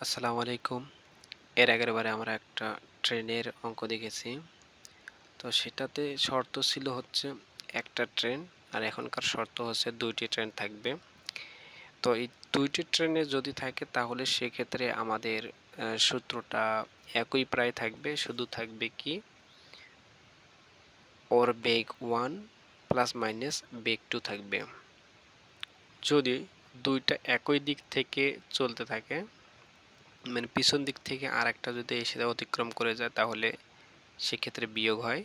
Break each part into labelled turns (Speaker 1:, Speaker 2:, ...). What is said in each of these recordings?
Speaker 1: আসসালামু আলাইকুম। এর আগের বারে আমরা একটা ট্রেনের অঙ্ক দেখেছি। তো সেটাতে শর্ত ছিল হচ্ছে একটা ট্রেন, আর এখনকার শর্ত হচ্ছে ২ টি ট্রেন থাকবে। তো এই ২ টি ট্রেনে যদি থাকে তাহলে সেক্ষেত্রে আমাদের সূত্রটা একই প্রায় থাকবে। শুধু থাকবে কি ওর বেগ 1 প্লাস মাইনাস বেগ 2 থাকবে। যদি ২ টা একই দিক থেকে চলতে থাকে, মানে পিছন দিক থেকে আরেকটা যদি এসে অতিক্রম করে যায় তাহলে সেক্ষেত্রে বিয়োগ হয়।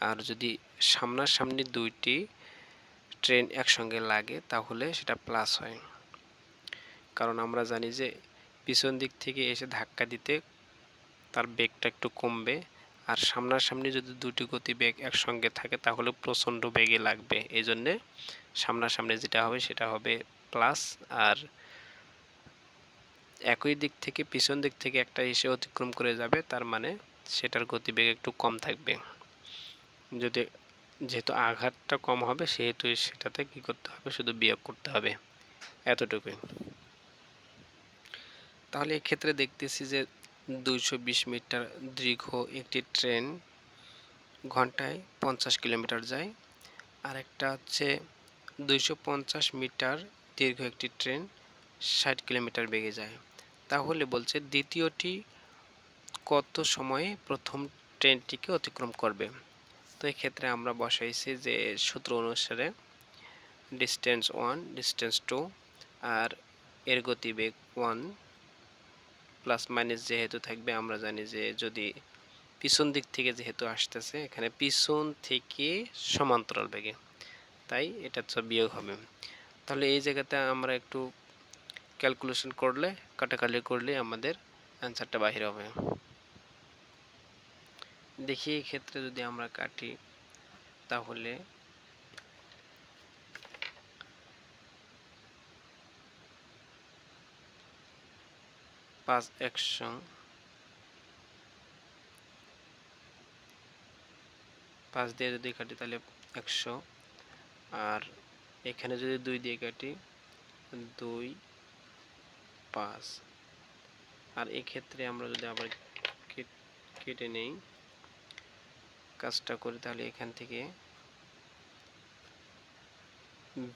Speaker 1: আর যদি সামনাসামনি ২ টি ট্রেন একসঙ্গে লাগে তাহলে সেটা প্লাস হয়। কারণ আমরা জানি যে পিছন দিক থেকে এসে ধাক্কা দিতে তার বেগটা একটু কমবে, আর সামনাসামনি যদি ২ টি গতিবেগ একসঙ্গে থাকে তাহলে প্রচণ্ড বেগে লাগবে। এজন্যে সামনাসামনি যেটা হবে সেটা হবে প্লাস, আর একই দিক থেকে পিছন দিক থেকে একটা এসে অতিক্রম করে যাবে, তার মানে সেটার গতিবেগ একটু কম থাকবে। যদি যেহেতু আঘাতটা কম হবে সেহেতু সেটাতে কি করতে হবে, শুধু বিয়োগ করতে হবে, এতটুকুই। তাহলে এক্ষেত্রে দেখতেছি যে ২২০ মিটার দীর্ঘ একটি ট্রেন ঘন্টায় ৫০ কিলোমিটার যায়, আর একটা হচ্ছে ২৫০ মিটার দীর্ঘ একটি ট্রেন ৬০ কিলোমিটার বেগে যায়। তাহলে বলছে দ্বিতীয়টি কত সময়ে প্রথম ট্রেনটিকে অতিক্রম করবে। তো এক্ষেত্রে আমরা বসাইছি যে সূত্র অনুসারে ডিস্টেন্স 1 ডিস্টেন্স 2, আর এর গতিবেগ 1 প্লাস মাইনাস যেহেতু থাকবে, আমরা জানি যে যদি পিছন দিক থেকে যেহেতু আসতেছে, এখানে পিছন থেকে সমান্তরাল বেগে, তাই এটা হচ্ছে বিয়োগ হবে। তাহলে এই জায়গাতে আমরা একটু ক্যালকুলেশন করলে, কাটাকাটি করলে আমাদের অ্যান্সারটা বাহির হবে। দেখি এই ক্ষেত্রে যদি আমরা কাটি তাহলে ৫ দিয়ে যদি কাটি তাহলে ১০০, আর এখানে যদি ২ দিয়ে কাটি ২ ৫, আর এক্ষেত্রে আমরা যদি আবার কেটে নেই, কাজটা করি, তাহলে এখান থেকে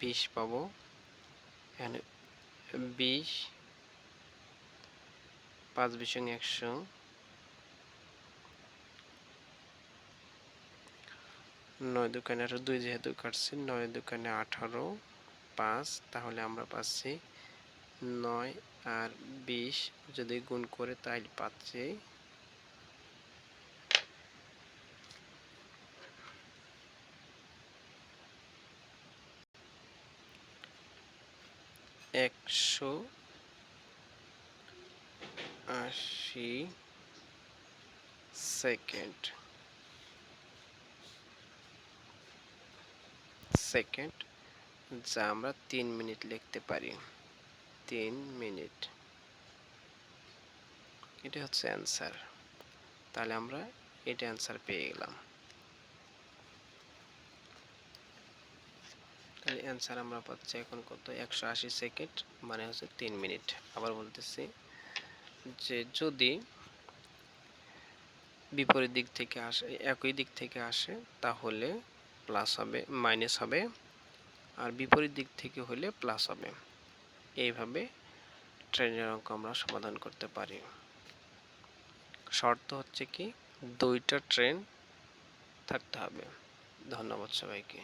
Speaker 1: ২০ পাবো। এখানে ২০, ৫ ২০ ১০০, ৯ দুগুণে ১৮, ২ যেহেতু কাটছি ৯ দুগুণে ১৮, ৫, তাহলে আমরা পাচ্ছি ৯ আর ২০ যদি গুণ করে তাহলে পাচ্ছি ১৮০ সেকেন্ড, যা আমরা ৩ মিনিট লিখতে পারি। ৩ মিনিট, এটা হচ্ছে অ্যান্সার। তাহলে আমরা এটা অ্যান্সার পেয়ে গেলাম। তাহলে অ্যান্সার আমরা পাচ্ছি এখন কত, ১৮০ সেকেন্ড, মানে হচ্ছে ৩ মিনিট। আবার বলতেছি যে যদি বিপরীত দিক থেকে আসে, একই দিক থেকে আসে তাহলে প্লাস হবে, মাইনাস হবে, আর বিপরীত দিক থেকে হলে প্লাস হবে। এইভাবে ট্রেনের অঙ্ক আমরা সমাধান করতে পারি। শর্ত হচ্ছে কি ২টা ট্রেন থাকতে হবে। ধন্যবাদ সবাইকে।